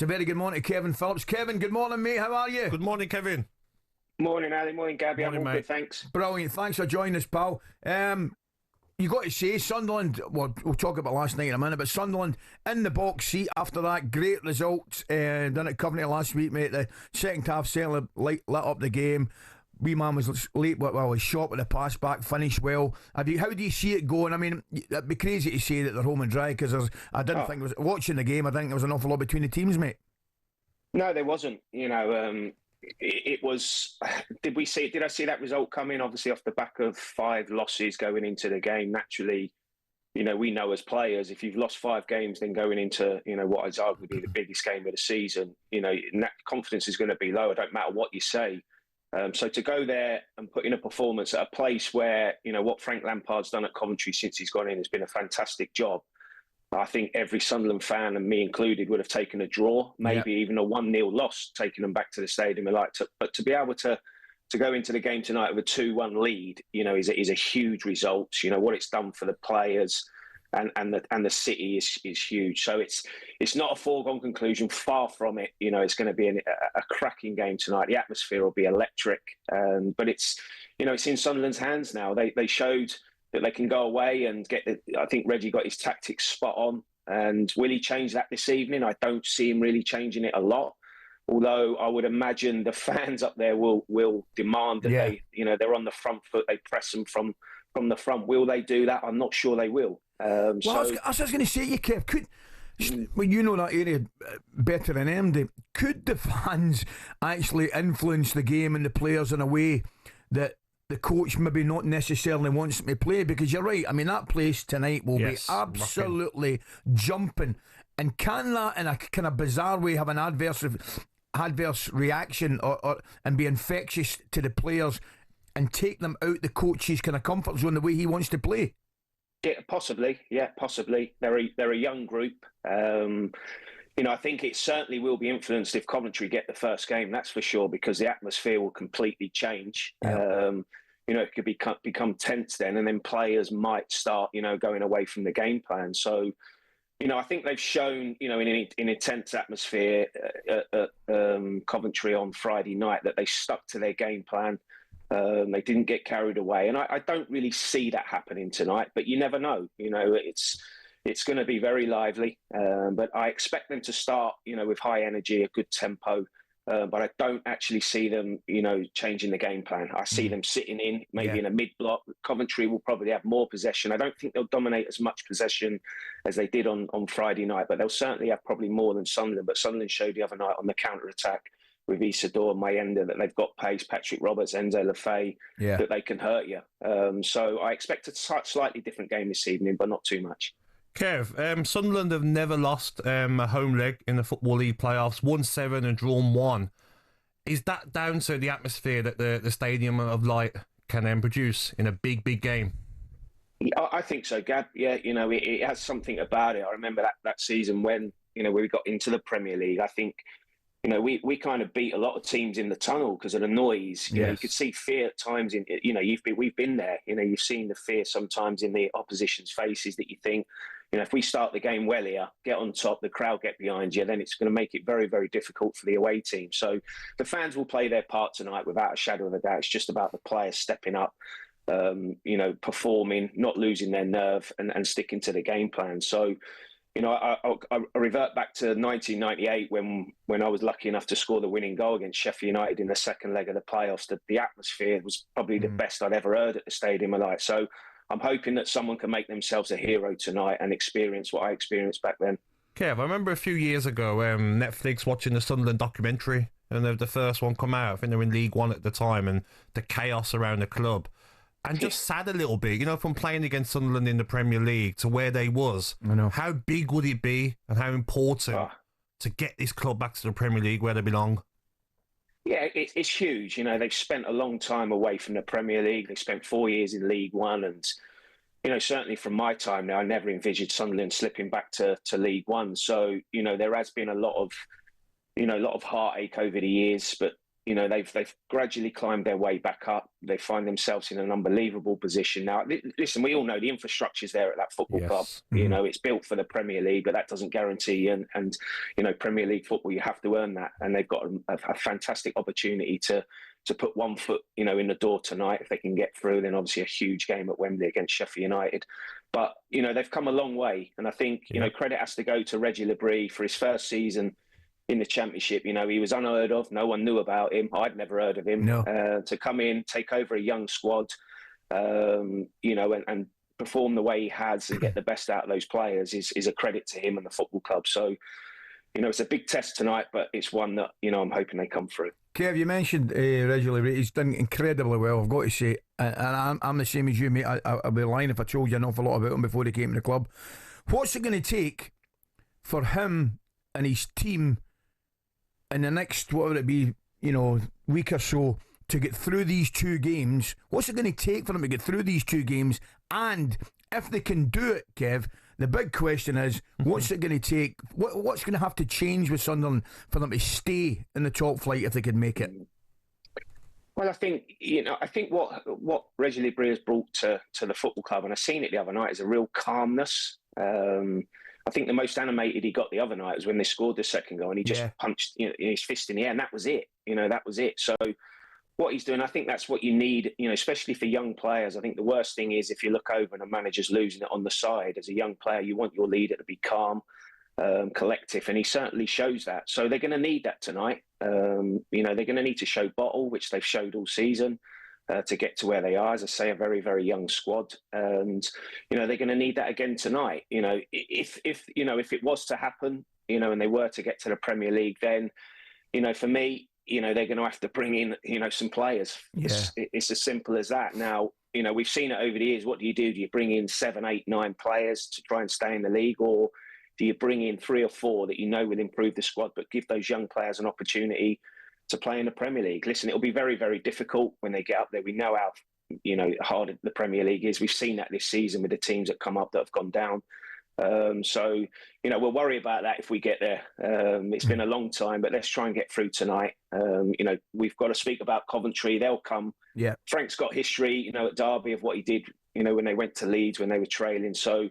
It's a very good morning to Kevin Phillips. Kevin, good morning, mate. How are you? Good morning, Kevin. Morning, Ali. Morning, Gabby. Morning, I'm all mate. good, thanks. Brilliant. Thanks for joining us, pal. You got to say, Sunderland, well, we'll talk about last night in a minute, but Sunderland in the box seat after that great result done at Coventry last week, mate. The second half certainly lit up the game. Wee man was late, but well, was shot with a pass back, finished well. How do you see it going? I mean, it'd be crazy to say that they're home and dry because I didn't think it was watching the game. I think there was an awful lot between the teams, mate. No, there wasn't. It was. Did I see that result coming? Obviously, off the back of 5 losses going into the game. Naturally, we know as players, if you've lost 5 games, then going into what is arguably the biggest game of the season, confidence is going to be low. It don't matter what you say. So to go there and put in a performance at a place where, what Frank Lampard's done at Coventry since he's gone in has been a fantastic job. I think every Sunderland fan, and me included, would have taken a draw, maybe even a 1-0 loss, taking them back to the stadium. But to be able to go into the game tonight with a 2-1 lead, is a huge result. What it's done for the players and the city is huge. So it's not a foregone conclusion. Far from it. It's going to be a cracking game tonight. The atmosphere will be electric. But it's in Sunderland's hands now. They showed that they can go away and get I think Régis got his tactics spot on. And will he change that this evening? I don't see him really changing it a lot. Although I would imagine the fans up there will demand that they're on the front foot. They press them from the front. Will they do that? I'm not sure they will. I was going to say, Kev, you know that area better than MD. Could the fans actually influence the game and the players in a way that the coach maybe not necessarily wants them to play? Because you're right. I mean, that place tonight will be absolutely jumping. And can that, in a kind of bizarre way, have an adverse reaction or and be infectious to the players and take them out the coach's kind of comfort zone the way he wants to play? Yeah, possibly. They're a young group. I think it certainly will be influenced if Coventry get the first game. That's for sure, because the atmosphere will completely change. Yeah. It could become tense then, and then players might start, going away from the game plan. So, I think they've shown, in an intense atmosphere at Coventry on Friday night that they stuck to their game plan. They didn't get carried away, and I don't really see that happening tonight. But you never know. It's going to be very lively. But I expect them to start, with high energy, a good tempo. But I don't actually see them, changing the game plan. I see them sitting in, maybe in a mid-block. Coventry will probably have more possession. I don't think they'll dominate as much possession as they did on Friday night, but they'll certainly have probably more than Sunderland. But Sunderland showed the other night on the counter-attack with Isidore, Mayenda, that they've got pace, Patrick Roberts, Enzo Lefebvre, that they can hurt you. So I expect a slightly different game this evening, but not too much. Kev, Sunderland have never lost a home leg in the Football League playoffs, won 7 and drawn 1. Is that down to the atmosphere that the Stadium of Light can produce in a big game? I think so, Gab. Yeah, it has something about it. I remember that season when, we got into the Premier League. I think, we kind of beat a lot of teams in the tunnel because of the noise. You could see fear at times we've been there. You've seen the fear sometimes in the opposition's faces that you think, if we start the game well here, get on top, the crowd get behind you, then it's going to make it very, very difficult for the away team. So the fans will play their part tonight without a shadow of a doubt. It's just about the players stepping up, performing, not losing their nerve and sticking to the game plan. So, I revert back to 1998 when I was lucky enough to score the winning goal against Sheffield United in the second leg of the playoffs. The atmosphere was probably the best I'd ever heard at the Stadium of Light. So I'm hoping that someone can make themselves a hero tonight and experience what I experienced back then. Kev, I remember a few years ago, Netflix watching the Sunderland documentary, and the first one come out. I think they were in League One at the time, and the chaos around the club. And just sad a little bit, from playing against Sunderland in the Premier League to where they was. I know. How big would it be and how important to get this club back to the Premier League where they belong? Yeah, it's huge. They've spent a long time away from the Premier League. They spent 4 years in League One. And, certainly from my time now, I never envisaged Sunderland slipping back to League One. So, there has been a lot of heartache over the years. But they've gradually climbed their way back up. They find themselves in an unbelievable position now. Listen, we all know the infrastructure's there at that football club. Mm-hmm. It's built for the Premier League, but that doesn't guarantee. And Premier League football, you have to earn that. And they've got a fantastic opportunity to put one foot, in the door tonight if they can get through. Then obviously a huge game at Wembley against Sheffield United. But they've come a long way, and I think credit has to go to Régis Bris for his first season in the Championship. He was unheard of. No one knew about him. I'd never heard of him. No. To come in, take over a young squad, and perform the way he has and get the best out of those players is a credit to him and the football club. So, it's a big test tonight, but it's one that, I'm hoping they come through. Kev, you mentioned Régis Bris. He's done incredibly well, I've got to say. And I'm the same as you, mate. I'd be lying if I told you an awful lot about him before he came to the club. What's it going to take for him and his team in the next, what would it be, week or so, to get through these two games? What's it going to take for them to get through these two games? And if they can do it, Kev, the big question is, what's it going to take? What's going to have to change with Sunderland for them to stay in the top flight if they could make it? Well, I think what Régis Bris has brought to the football club, and I seen it the other night, is a real calmness. I think the most animated he got the other night was when they scored the second goal, and he just punched his fist in the air, and that was it. That was it. So what he's doing, I think that's what you need, especially for young players. I think the worst thing is if you look over and a manager's losing it on the side. As a young player, you want your leader to be calm, collective, and he certainly shows that. So they're going to need that tonight. They're going to need to show bottle, which they've showed all season, to get to where they are. As I say, a very, very young squad, and they're going to need that again tonight. If it was to happen, and they were to get to the Premier League, then for me, they're going to have to bring in some players. Yeah. It's as simple as that. Now, we've seen it over the years. What do? Do you bring in 7, 8, 9 players to try and stay in the league, or do you bring in 3 or 4 that will improve the squad, but give those young players an opportunity to play in the Premier League? Listen, it'll be very, very difficult when they get up there. We know how hard the Premier League is. We've seen that this season with the teams that come up that have gone down. So we'll worry about that if we get there. It's been a long time, but let's try and get through tonight. We've got to speak about Coventry. They'll come. Yeah. Frank's got history, at Derby of what he did, when they went to Leeds when they were trailing. So,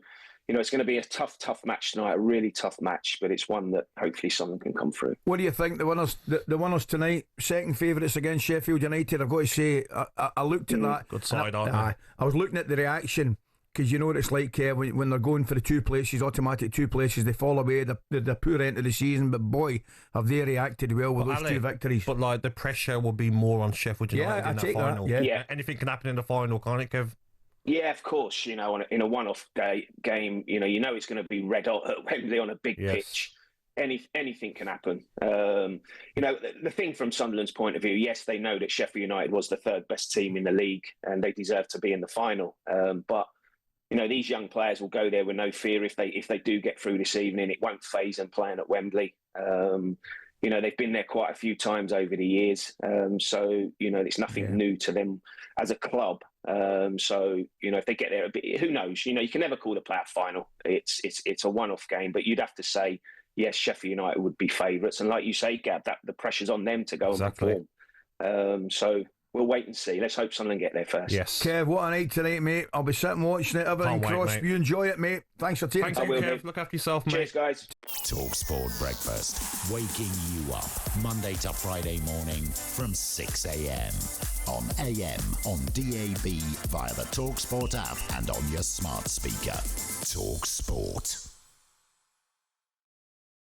it's going to be a tough match tonight, a really tough match, but it's one that hopefully someone can come through. What do you think? The winners tonight, second favourites against Sheffield United. I've got to say, I looked at that. Good side, aren't they? I was looking at the reaction, because you know what it's like, Kev, when they're going for the 2 places, automatic 2 places, they fall away, the poor end of the season, but boy, have they reacted well with those 2 victories. But the pressure will be more on Sheffield United in that final. Yeah. Anything can happen in the final, can't it, Kev? Yeah, of course. In a one-off game, it's going to be red hot at Wembley on a big pitch. Anything can happen. The thing from Sunderland's point of view, yes, they know that Sheffield United was the 3rd best team in the league and they deserve to be in the final. But these young players will go there with no fear if they do get through this evening. It won't faze them playing at Wembley. They've been there quite a few times over the years. So it's nothing new to them as a club. So if they get there a bit, who knows? You can never call the playoff final. It's a one-off game, but you'd have to say, yes, Sheffield United would be favourites. And like you say, Gab, that the pressure's on them to go and perform. So we'll wait and see. Let's hope Sunderland get there first. Yes. Kev, what a night tonight, mate. I'll be sitting watching it. Everything crossed. You enjoy it, mate. Thanks for taking time. Kev. Look after yourself, mate. Cheers, guys. talkSPORT Breakfast, waking you up Monday to Friday morning from 6 a.m. on AM, on DAB, via the talkSPORT app and on your smart speaker. talkSPORT.